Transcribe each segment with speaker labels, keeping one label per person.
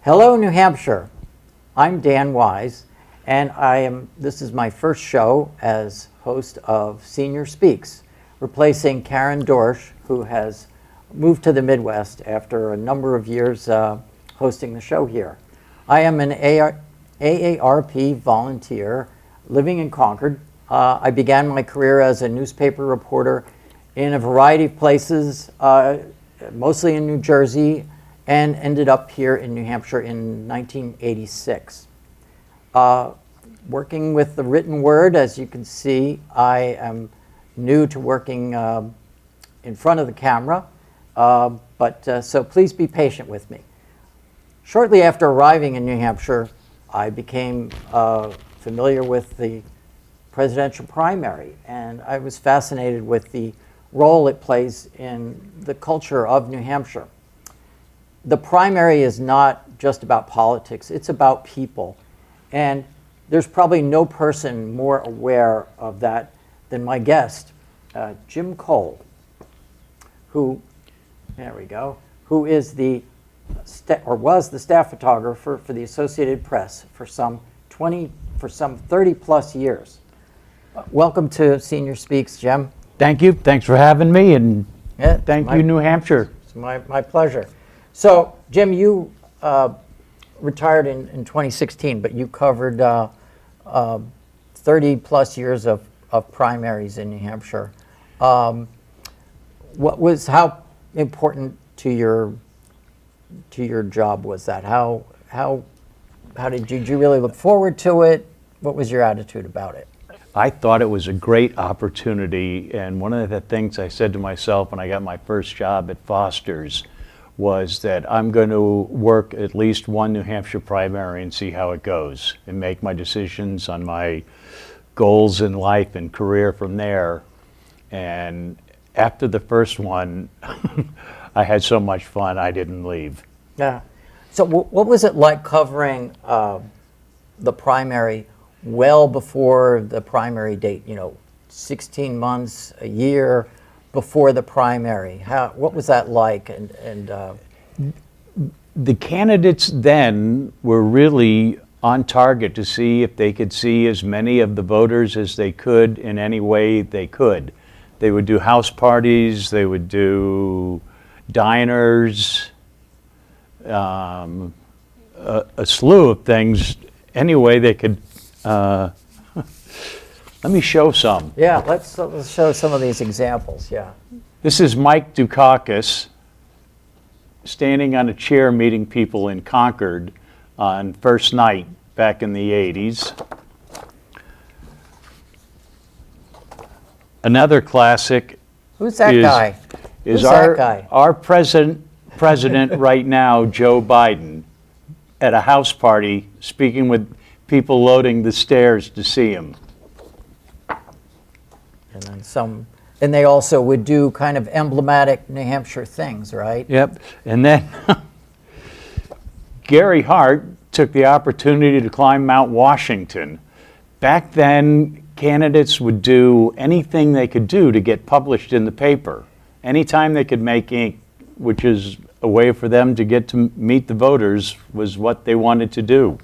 Speaker 1: Hello, New Hampshire. I'm Dan Wise, and this is my first show as host of Senior Speaks, replacing Karen Dorsch, who has moved to the Midwest after a number of years hosting the show here. I am an AARP volunteer living in Concord. I began my career as a newspaper reporter in a variety of places, mostly in New Jersey, and ended up here in New Hampshire in 1986. Working with the written word, as you can see, I am new to working in front of the camera, so please be patient with me. Shortly after arriving in New Hampshire, I became familiar with the presidential primary, and I was fascinated with the role it plays in the culture of New Hampshire. The primary is not just about politics, it's about people. And there's probably no person more aware of that than my guest, Jim Cole, who is was the staff photographer for the Associated Press for some 30 plus years. Welcome to Senior Speaks, Jim.
Speaker 2: Thank you. Thanks for having me, and thank you, New Hampshire.
Speaker 1: It's my pleasure. So, Jim, you retired in 2016, but you covered 30 plus years of primaries in New Hampshire. How important to your job was that? How did you really look forward to it? What was your attitude about it?
Speaker 2: I thought it was a great opportunity, and one of the things I said to myself when I got my first job at Foster's was that I'm going to work at least one New Hampshire primary and see how it goes and make my decisions on my goals in life and career from there. And after the first one, I had so much fun I didn't leave.
Speaker 1: Yeah. So what was it like covering the primary well before the primary date, 16 months, a year before the primary? What was that like? And
Speaker 2: the candidates then were really on target to see if they could see as many of the voters as they could in any way they could. They would do house parties, they would do diners, a slew of things, any way they could. Let me show some.
Speaker 1: Yeah, let's show some of these examples, yeah.
Speaker 2: This is Mike Dukakis standing on a chair meeting people in Concord on first night back in the 80s. Another classic.
Speaker 1: Who's that guy?
Speaker 2: Is our president right now, Joe Biden, at a house party speaking with people loading the stairs to see him.
Speaker 1: And then and they also would do kind of emblematic New Hampshire things, right?
Speaker 2: Yep. And then Gary Hart took the opportunity to climb Mount Washington. Back then, candidates would do anything they could do to get published in the paper. Anytime they could make ink, which is a way for them to get to meet the voters, was what they wanted to do.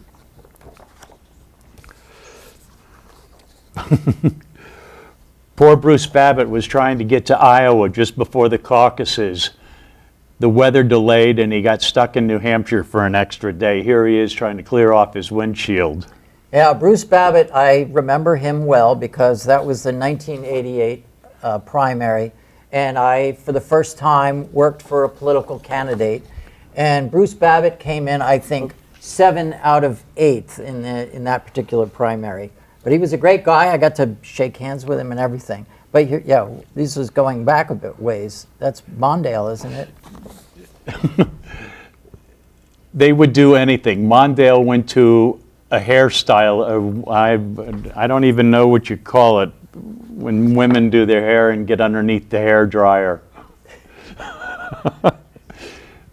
Speaker 2: Poor Bruce Babbitt was trying to get to Iowa just before the caucuses. The weather delayed and he got stuck in New Hampshire for an extra day. Here he is trying to clear off his windshield.
Speaker 1: Yeah, Bruce Babbitt, I remember him well because that was the 1988 primary, and I, for the first time, worked for a political candidate. And Bruce Babbitt came in, I think, 7 out of 8 in that particular primary. But he was a great guy. I got to shake hands with him and everything. But yeah, this was going back a bit ways. That's Mondale, isn't it?
Speaker 2: They would do anything. Mondale went to a hairstyle. I don't even know what you call it when women do their hair and get underneath the hair dryer. But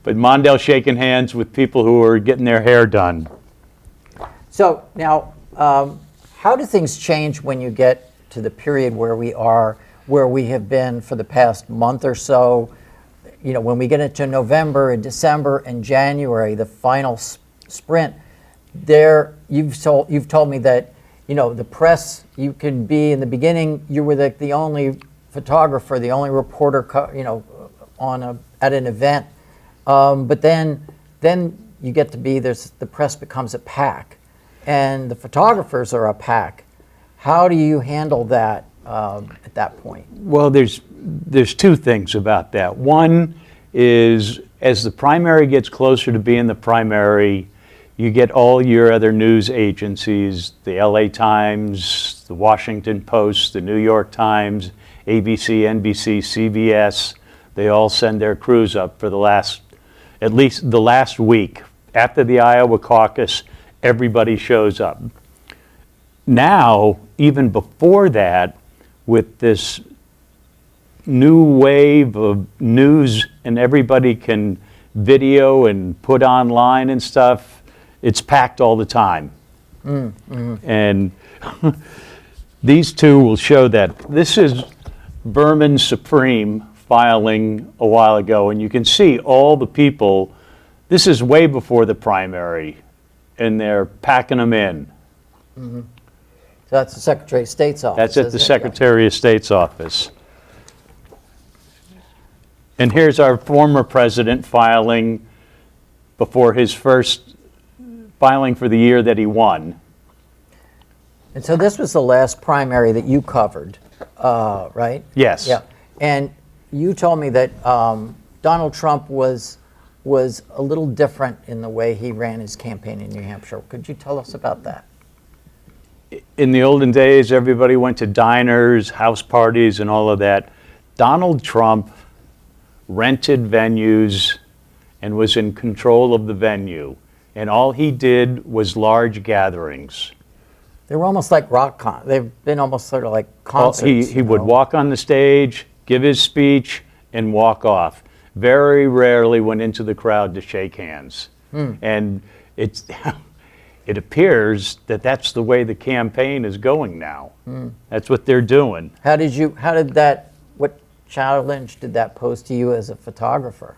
Speaker 2: Mondale shaking hands with people who are getting their hair done.
Speaker 1: So now, how do things change when you get to the period where we have been for the past month or so? When we get into November and December and January, the final sprint, you've told me that, the press, you can be, in the beginning, you were the only photographer, the only reporter, at an event. But then you get to be, the press becomes a pack, and the photographers are a pack. How do you handle that at that point?
Speaker 2: Well, there's two things about that. One is, as the primary gets closer to being the primary, you get all your other news agencies, the LA Times, the Washington Post, the New York Times, ABC, NBC, CBS, they all send their crews up for at least the last week. After the Iowa caucus, everybody shows up. Now, even before that, with this new wave of news and everybody can video and put online and stuff, it's packed all the time. And these two will show that. This is Berman Supreme filing a while ago, and you can see all the people. This is way before the primary, and they're packing them in.
Speaker 1: So that's the Secretary of State's office.
Speaker 2: That's at the Secretary of State's office. And here's our former president filing before his first filing for the year that he won.
Speaker 1: And so this was the last primary that you covered, right?
Speaker 2: Yes.
Speaker 1: Yeah. And you told me that Donald Trump was a little different in the way he ran his campaign in New Hampshire. Could you tell us about that?
Speaker 2: In the olden days, everybody went to diners, house parties, and all of that. Donald Trump rented venues and was in control of the venue. And all he did was large gatherings.
Speaker 1: They were almost like they've been almost sort of like concerts.
Speaker 2: He would walk on the stage, give his speech, and walk off. Very rarely went into the crowd to shake hands. And it appears that that's the way the campaign is going now. That's what they're doing.
Speaker 1: What challenge did that pose to you as a photographer?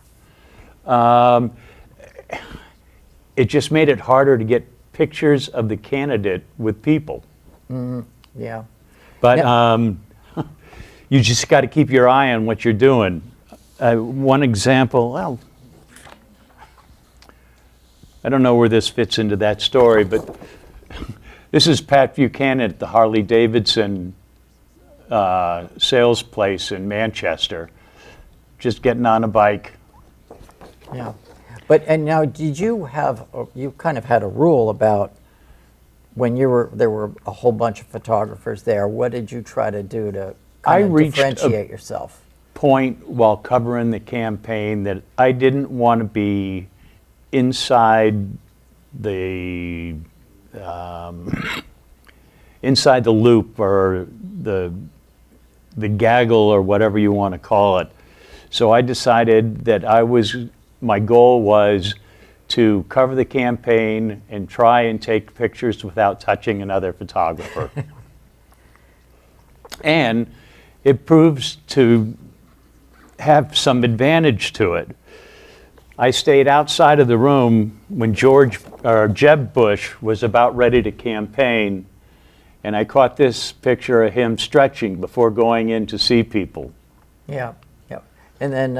Speaker 2: It just made it harder to get pictures of the candidate with people.
Speaker 1: Yeah.
Speaker 2: But you just got to keep your eye on what you're doing. One example, well, I don't know where this fits into that story, but this is Pat Buchanan at the Harley Davidson sales place in Manchester, just getting on a bike.
Speaker 1: Yeah. And now, did you kind of had a rule about when there were a whole bunch of photographers there, what did you try to do to kind of differentiate yourself?
Speaker 2: Point while covering the campaign that I didn't want to be inside the loop or the gaggle or whatever you want to call it. So I decided that my goal was to cover the campaign and try and take pictures without touching another photographer. And it proves to have some advantage to it. I stayed outside of the room when Jeb Bush was about ready to campaign, and I caught this picture of him stretching before going in to see people.
Speaker 1: Yeah, yeah. And then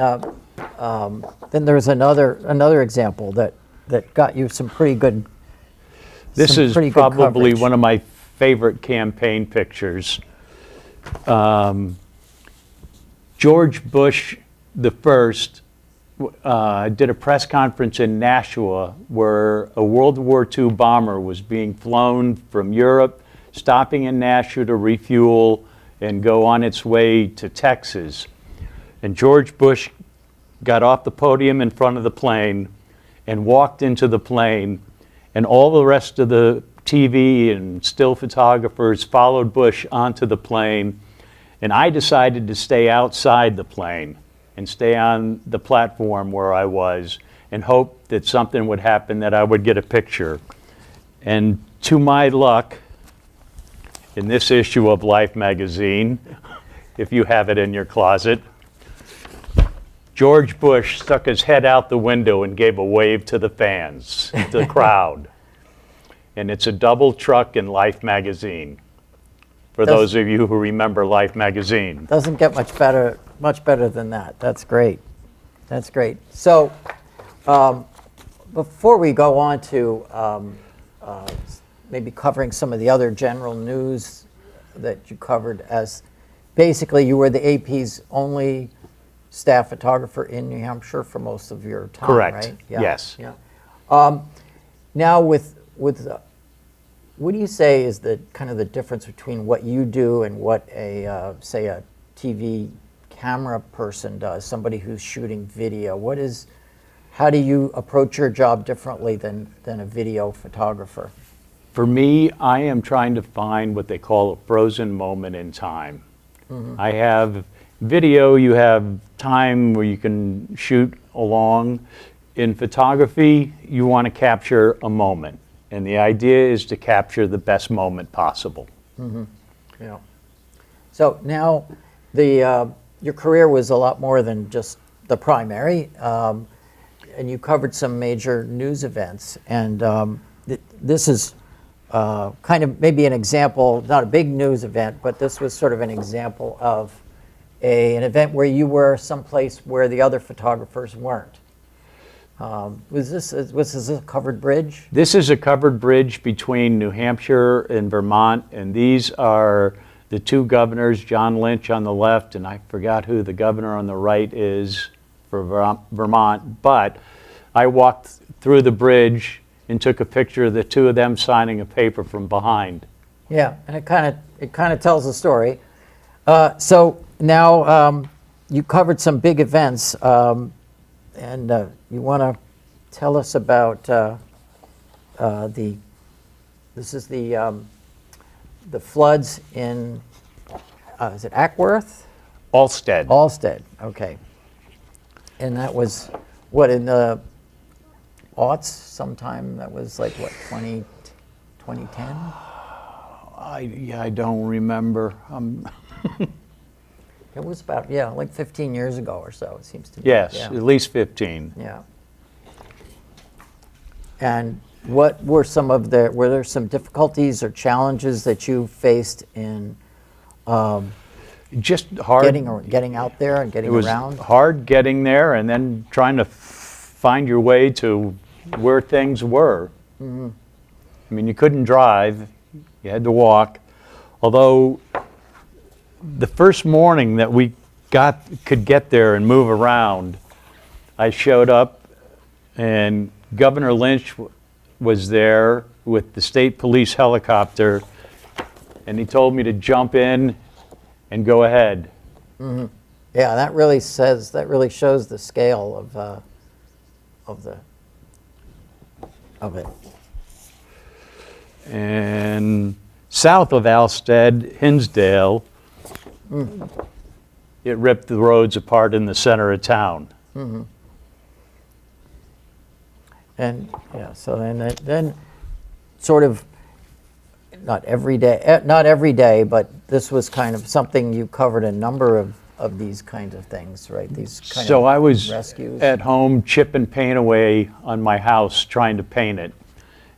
Speaker 1: there's another example that got you some pretty good.
Speaker 2: This is probably one of my favorite campaign pictures. George Bush the first did a press conference in Nashua where a World War II bomber was being flown from Europe, stopping in Nashua to refuel and go on its way to Texas. And George Bush got off the podium in front of the plane and walked into the plane, and all the rest of the TV and still photographers followed Bush onto the plane, and I decided to stay outside the plane and stay on the platform where I was and hope that something would happen, that I would get a picture. And to my luck, in this issue of Life magazine, if you have it in your closet, George Bush stuck his head out the window and gave a wave to the fans, to the crowd. And it's a double truck in Life magazine, for those of you who remember Life magazine.
Speaker 1: Doesn't get much better than that. That's great. That's great. So before we go on to maybe covering some of the other general news that you covered, as basically you were the AP's only staff photographer in New Hampshire for most of your time,
Speaker 2: Correct.
Speaker 1: right?
Speaker 2: Yes.
Speaker 1: Yeah. Now with what do you say is the kind of the difference between what you do and what a say a TV camera person does, somebody who's shooting video? How do you approach your job differently than a video photographer?
Speaker 2: For me, I am trying to find what they call a frozen moment in time.
Speaker 1: Mm-hmm.
Speaker 2: I have video, you have time where you can shoot along. In photography, you want to capture a moment. And the idea is to capture the best moment possible.
Speaker 1: Mm-hmm. Yeah. So now your career was a lot more than just the primary, and you covered some major news events. And this is kind of maybe an example, not a big news event, but this was sort of an example of an event where you were someplace where the other photographers weren't. Was this a covered bridge?
Speaker 2: This is a covered bridge between New Hampshire and Vermont, and these are the two governors, John Lynch on the left, and I forgot who the governor on the right is for Vermont, but I walked through the bridge and took a picture of the two of them signing a paper from behind.
Speaker 1: Yeah, and it kind of tells a story. So now you covered some big events, and you want to tell us about this is the floods in is it Ackworth?
Speaker 2: Alstead.
Speaker 1: Alstead, okay. And that was what, in the aughts sometime? That was like what, 2010?
Speaker 2: I don't remember.
Speaker 1: It was about, like 15 years ago or so, it seems to be.
Speaker 2: Yes,
Speaker 1: Yeah.
Speaker 2: at least 15.
Speaker 1: Yeah. And what were were there some difficulties or challenges that you faced in
Speaker 2: Just hard.
Speaker 1: getting out there and getting
Speaker 2: It was
Speaker 1: around?
Speaker 2: hard getting there and then trying to find your way to where things were.
Speaker 1: Mm-hmm.
Speaker 2: I mean, you couldn't drive, you had to walk. Although the first morning that we could get there and move around, I showed up and Governor Lynch was there with the state police helicopter, and he told me to jump in and go ahead.
Speaker 1: Mm-hmm. Yeah, that really shows the scale of it.
Speaker 2: And south of Alstead, Hinsdale, it ripped the roads apart in the center of town.
Speaker 1: Mm-hmm. And so then sort of not every day, but this was kind of something you covered a number of these kinds of things, right? These kind
Speaker 2: So
Speaker 1: of
Speaker 2: I was
Speaker 1: rescues.
Speaker 2: at home chipping paint away on my house trying to paint it.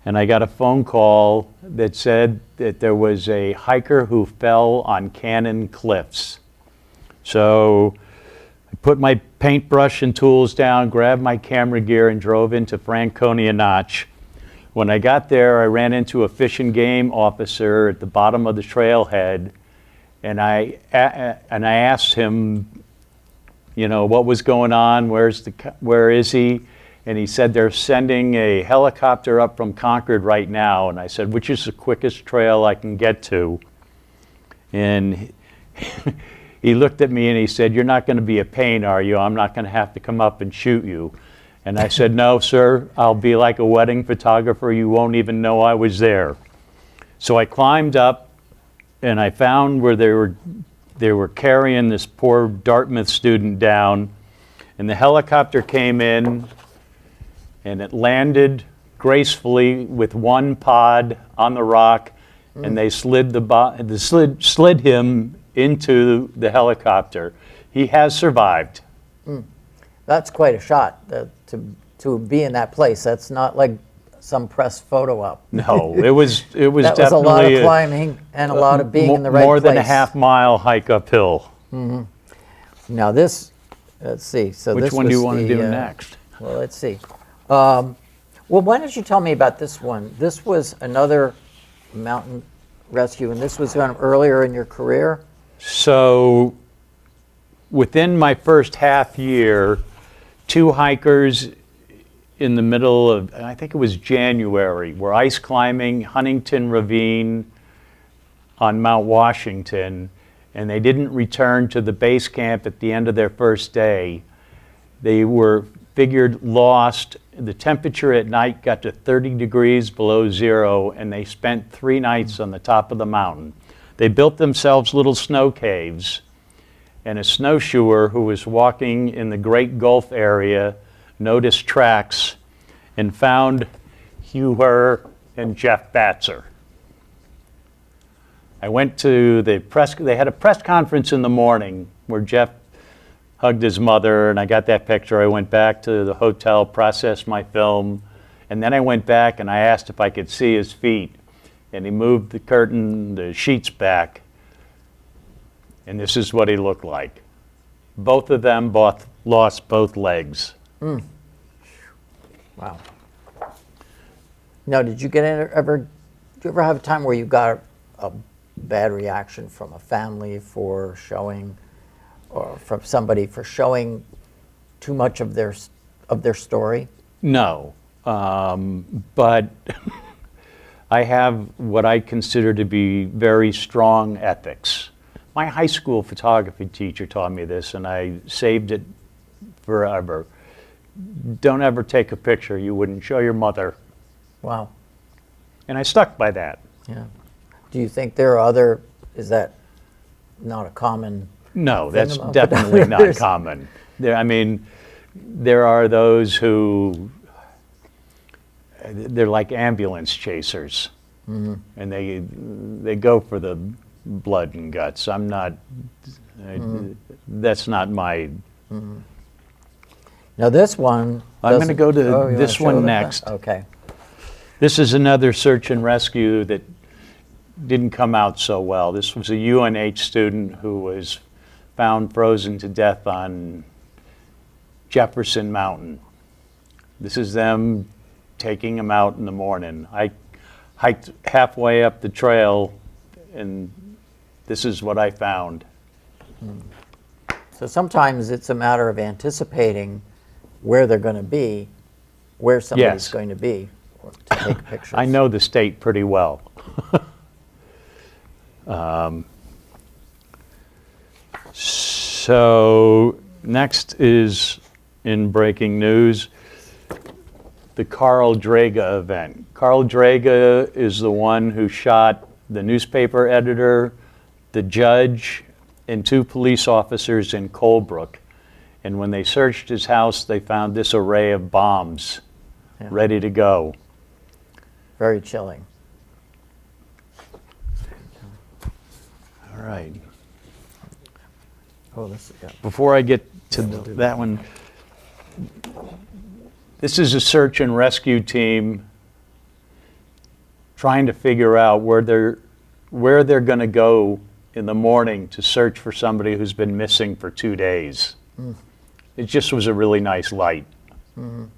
Speaker 2: And I got a phone call that said that there was a hiker who fell on Cannon Cliffs. So I put my paintbrush and tools down, grabbed my camera gear, and drove into Franconia Notch. When I got there, I ran into a Fish and Game officer at the bottom of the trailhead, and I asked him, what was going on, where is he? And he said they're sending a helicopter up from Concord right now. And I said, which is the quickest trail I can get to? And he looked at me and he said, you're not going to be a pain, are you? I'm not going to have to come up and shoot you. And I said, no, sir, I'll be like a wedding photographer. You won't even know I was there. So I climbed up and I found where they were carrying this poor Dartmouth student down. And the helicopter came in and it landed gracefully with one pod on the rock, and they slid him into the helicopter. He has survived.
Speaker 1: That's quite a shot to be in that place. That's not like some press photo op.
Speaker 2: No, it was
Speaker 1: That was
Speaker 2: definitely
Speaker 1: a lot of climbing and a lot of being in the right
Speaker 2: more
Speaker 1: place.
Speaker 2: than a half-mile hike uphill.
Speaker 1: Now this, let's see. So
Speaker 2: Which
Speaker 1: this
Speaker 2: one do you
Speaker 1: was
Speaker 2: want to
Speaker 1: the,
Speaker 2: do next?
Speaker 1: Well, let's see. Well, why don't you tell me about this one? This was another mountain rescue, and this was done earlier in your career?
Speaker 2: So within my first half year, 2 hikers in the middle of, I think it was January, were ice climbing Huntington Ravine on Mount Washington, and they didn't return to the base camp at the end of their first day. They were figured lost. The temperature at night got to 30 degrees below zero, and they spent 3 nights on the top of the mountain. They built themselves little snow caves, and a snowshoer who was walking in the Great Gulf area noticed tracks and found Hugh Herr and Jeff Batzer. I went to the press, they had a press conference in the morning where Jeff hugged his mother, and I got that picture. I went back to the hotel, processed my film, and then I went back and I asked if I could see his feet. And he moved the curtain, the sheets back, and this is what he looked like. Both of them both lost both legs.
Speaker 1: Wow. Now, did you ever have a time where you got a bad reaction from a family for showing, or from somebody for showing too much of their story?
Speaker 2: No, but I have what I consider to be very strong ethics. My high school photography teacher taught me this, and I saved it forever. Don't ever take a picture you wouldn't show your mother.
Speaker 1: Wow.
Speaker 2: And I stuck by that.
Speaker 1: Yeah. Do you think there are is that not a common
Speaker 2: No,
Speaker 1: thing
Speaker 2: that's
Speaker 1: among
Speaker 2: definitely not
Speaker 1: photographers?
Speaker 2: common. There are those who, they're like ambulance chasers, and they go for the blood and guts. I'm not, that's not my.
Speaker 1: Now this one,
Speaker 2: I'm going to go to
Speaker 1: you wanna
Speaker 2: this
Speaker 1: show
Speaker 2: one
Speaker 1: that?
Speaker 2: next.
Speaker 1: Okay.
Speaker 2: This is another search and rescue that didn't come out so well. This was a UNH student who was found frozen to death on Jefferson Mountain. This is them taking him out in the morning. I hiked halfway up the trail, and this is what I found.
Speaker 1: So sometimes it's a matter of anticipating where they're going to be, where somebody's
Speaker 2: Yes.
Speaker 1: going to be, or to take pictures.
Speaker 2: I know the state pretty well. So next is, in breaking news, the Carl Draga event. Carl Draga is the one who shot the newspaper editor, the judge, and 2 police officers in Colebrook. And when they searched his house, they found this array of bombs ready to go.
Speaker 1: Very chilling.
Speaker 2: All right.
Speaker 1: Oh, this, yeah.
Speaker 2: Before I get to that one, this is a search and rescue team trying to figure out where they're going to go in the morning to search for somebody who's been missing for 2 days. It just was a really nice light.
Speaker 1: Now,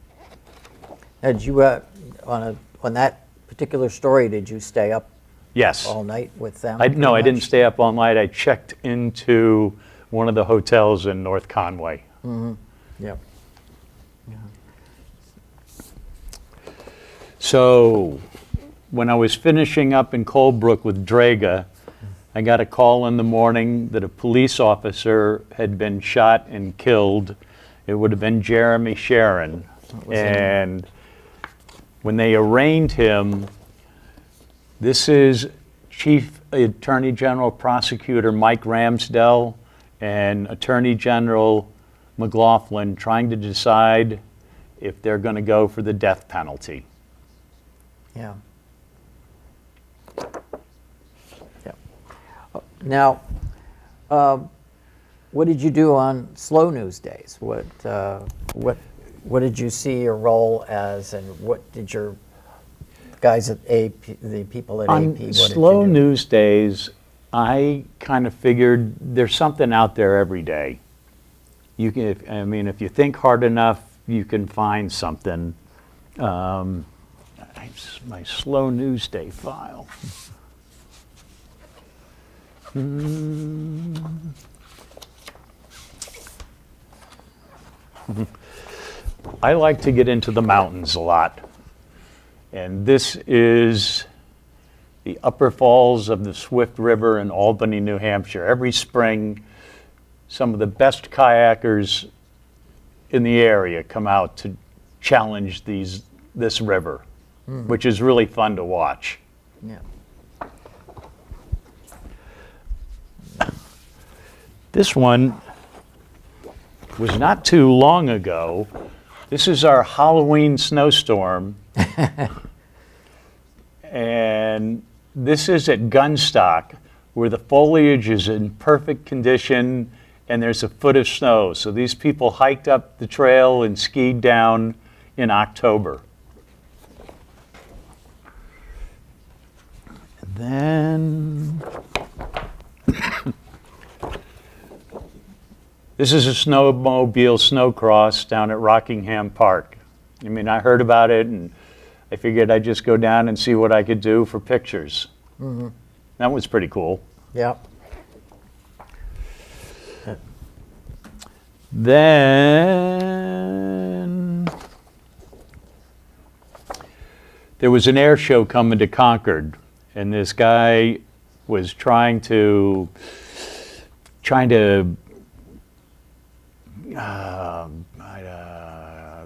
Speaker 1: did you, on that particular story, did you stay up
Speaker 2: Yes.
Speaker 1: all night with them?
Speaker 2: No, I
Speaker 1: pretty
Speaker 2: didn't
Speaker 1: much?
Speaker 2: stay up all night. I checked into one of the hotels in North Conway.
Speaker 1: Yep.
Speaker 2: So when I was finishing up in Colebrook with Draga, I got a call in the morning that a police officer had been shot and killed. It would have been Jeremy Sharon. And when they arraigned him, this is Chief Attorney General Prosecutor Mike Ramsdell and Attorney General McLaughlin trying to decide if they're going to go for the death penalty.
Speaker 1: Yeah. Yeah. Now, what did you do on slow news days? What did you see your role as, and what did your guys at AP, the people at AP,
Speaker 2: On
Speaker 1: what did
Speaker 2: slow
Speaker 1: you do?
Speaker 2: news days, I kind of figured there's something out there every day. You can, if you think hard enough, you can find something. My slow news day file. I like to get into the mountains a lot. And this is the upper falls of the Swift River in Albany, New Hampshire. Every spring, some of the best kayakers in the area come out to challenge this river, which is really fun to watch.
Speaker 1: Yeah.
Speaker 2: This one was not too long ago. This is our Halloween snowstorm. And this is at Gunstock, where the foliage is in perfect condition and there's a foot of snow. So these people hiked up the trail and skied down in October. And then this is a snowmobile snowcross down at Rockingham Park. I heard about it and I figured I'd just go down and see what I could do for pictures. Mm-hmm. That was pretty cool.
Speaker 1: Yeah.
Speaker 2: Then there was an air show coming to Concord, and this guy was trying to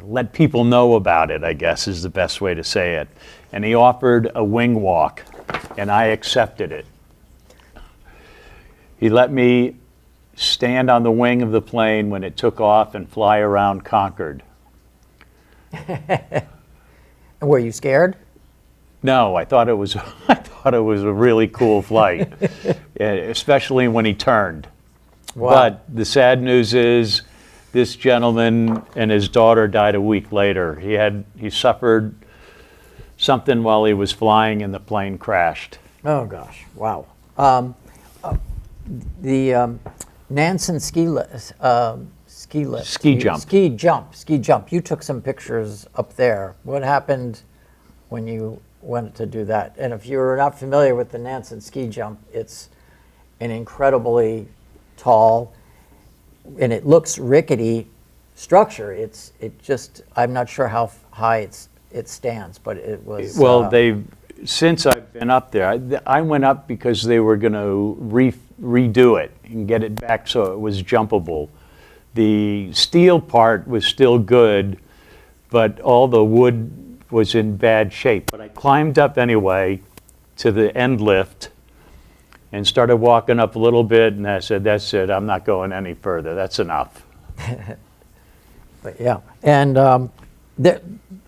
Speaker 2: let people know about it, I guess is the best way to say it. And he offered a wing walk, and I accepted it. He let me stand on the wing of the plane when it took off and fly around Concord.
Speaker 1: And were you scared?
Speaker 2: No, I thought it was a really cool flight, especially when he turned.
Speaker 1: Wow.
Speaker 2: But the sad news is this gentleman and his daughter died a week later. He suffered something while he was flying and the plane crashed.
Speaker 1: Oh gosh, wow. The Nansen ski jump. You took some pictures up there. What happened when you went to do that? And if you're not familiar with the Nansen ski jump, it's an incredibly tall, and it looks rickety structure. I'm not sure how high it stands, but it was.
Speaker 2: Well, since I've been up there, I went up because they were going to redo it and get it back so it was jumpable. The steel part was still good, but all the wood was in bad shape. But I climbed up anyway to the end lift and started walking up a little bit, and I said, that's it, I'm not going any further, that's enough.
Speaker 1: But yeah, and on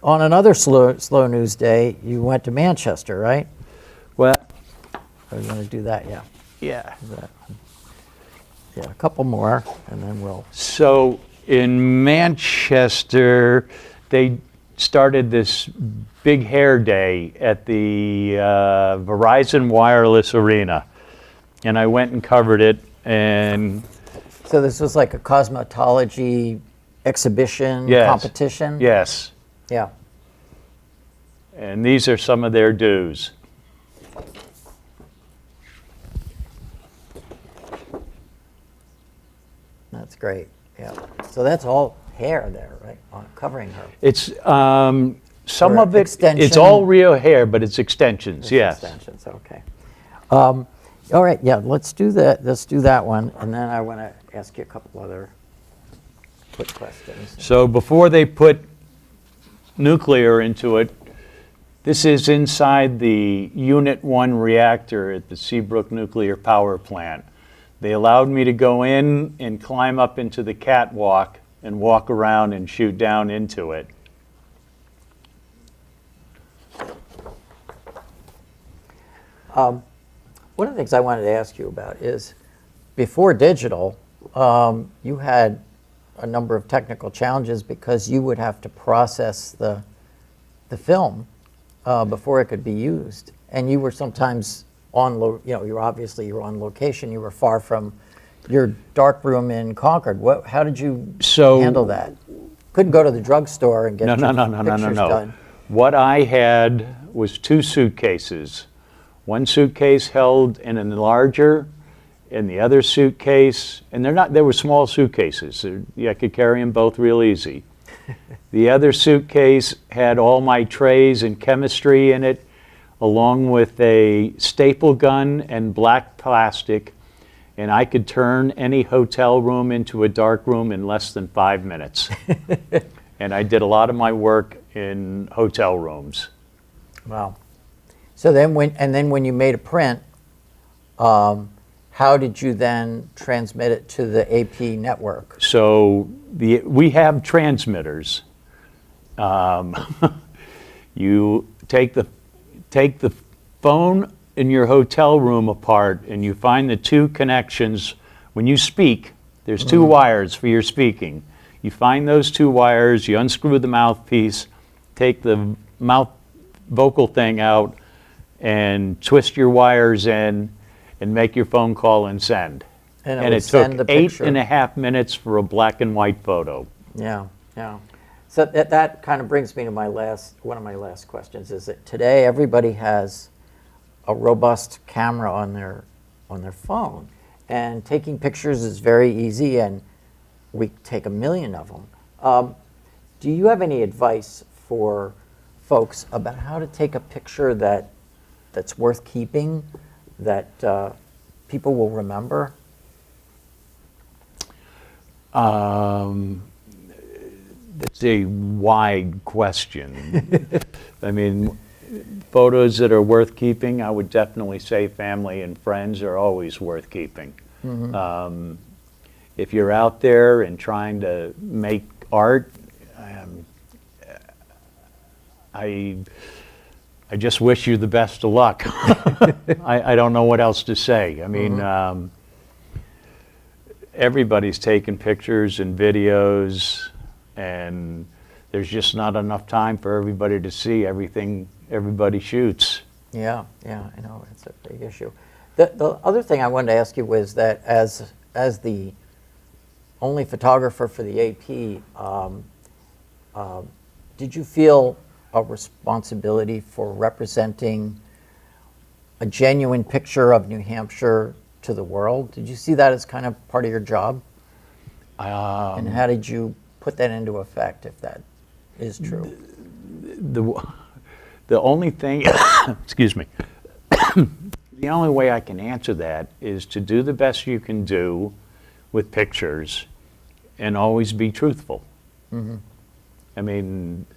Speaker 1: another slow news day, you went to Manchester, right?
Speaker 2: Well,
Speaker 1: Are you going to do that? Yeah.
Speaker 2: yeah.
Speaker 1: Yeah, a couple more, and then we'll.
Speaker 2: So in Manchester, they started this big hair day at the Verizon Wireless Arena, and I went and covered it. And
Speaker 1: So this was like a cosmetology exhibition competition?
Speaker 2: Yes.
Speaker 1: Yeah.
Speaker 2: And these are some of their dues.
Speaker 1: That's great. Yeah. So that's all hair there, right? Covering her.
Speaker 2: It's some
Speaker 1: Or
Speaker 2: of it.
Speaker 1: extension.
Speaker 2: It's all real hair, but it's extensions.
Speaker 1: It's
Speaker 2: yes.
Speaker 1: extensions. Okay. All right. Yeah. Let's do that. Let's do that one, and then I want to ask you a couple other quick questions.
Speaker 2: So before they put nuclear into it, this is inside the Unit 1 reactor at the Seabrook Nuclear Power Plant. They allowed me to go in and climb up into the catwalk and walk around and shoot down into it.
Speaker 1: One of the things I wanted to ask you about is, before digital, you had a number of technical challenges because you would have to process the film before it could be used, and you were sometimes you were on location. You were far from your dark room in Concord. How did you handle that? Couldn't go to the drugstore and get pictures done.
Speaker 2: What I had was 2 suitcases. One suitcase held an enlarger, and the other suitcase, and they were small suitcases. I could carry them both real easy. The other suitcase had all my trays and chemistry in it, along with a staple gun and black plastic, and I could turn any hotel room into a dark room in less than 5 minutes. And I did a lot of my work in hotel rooms.
Speaker 1: Wow. So then when you made a print, how did you then transmit it to the AP network?
Speaker 2: So we have transmitters. You take the phone in your hotel room apart, and you find the 2 connections. When you speak, there's 2 wires for your speaking. You find those 2 wires, you unscrew the mouthpiece, take the vocal thing out, and twist your wires in, and make your phone call and send. And it took 8.5 minutes for a black and white photo.
Speaker 1: Yeah, yeah. So that kind of brings me to one of my last questions, is that today everybody has a robust camera on their phone, and taking pictures is very easy, and we take a million of them. Do you have any advice for folks about how to take a picture that's worth keeping, that people will remember?
Speaker 2: That's a wide question. I mean, photos that are worth keeping, I would definitely say family and friends are always worth keeping. Mm-hmm. If you're out there and trying to make art, I just wish you the best of luck. I don't know what else to say. I mean, everybody's taking pictures and videos, and there's just not enough time for everybody to see everything everybody shoots.
Speaker 1: Yeah, I know, it's a big issue. The other thing I wanted to ask you was that as the only photographer for the AP, did you feel a responsibility for representing a genuine picture of New Hampshire to the world? Did you see that as kind of part of your job? And how did you put that into effect, if that is true?
Speaker 2: The only thing, excuse me, the only way I can answer that is to do the best you can do with pictures and always be truthful. Mm-hmm. I mean,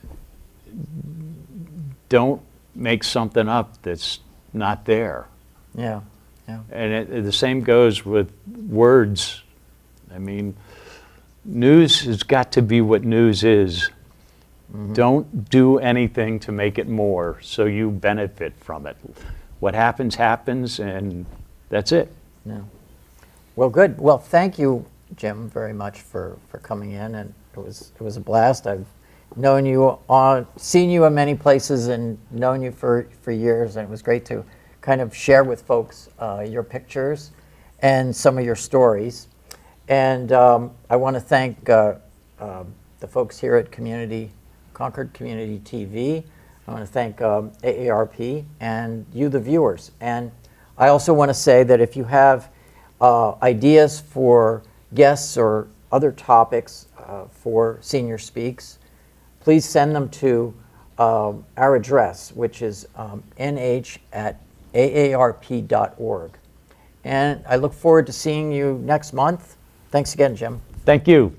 Speaker 2: don't make something up that's not there.
Speaker 1: Yeah.
Speaker 2: And the same goes with words. I mean, news has got to be what news is. Mm-hmm. Don't do anything to make it more so you benefit from it. What happens, happens, and that's it.
Speaker 1: Yeah. Well, good. Well, thank you, Jim, very much for coming in, and it was a blast. I've known you, seen you in many places, and known you for years, and it was great to kind of share with folks your pictures and some of your stories. And I want to thank the folks here at Concord Community TV. I want to thank AARP and you, the viewers. And I also want to say that if you have ideas for guests or other topics for Senior Speaks, please send them to our address, which is nh@aarp.org. And I look forward to seeing you next month. Thanks again, Jim.
Speaker 2: Thank you.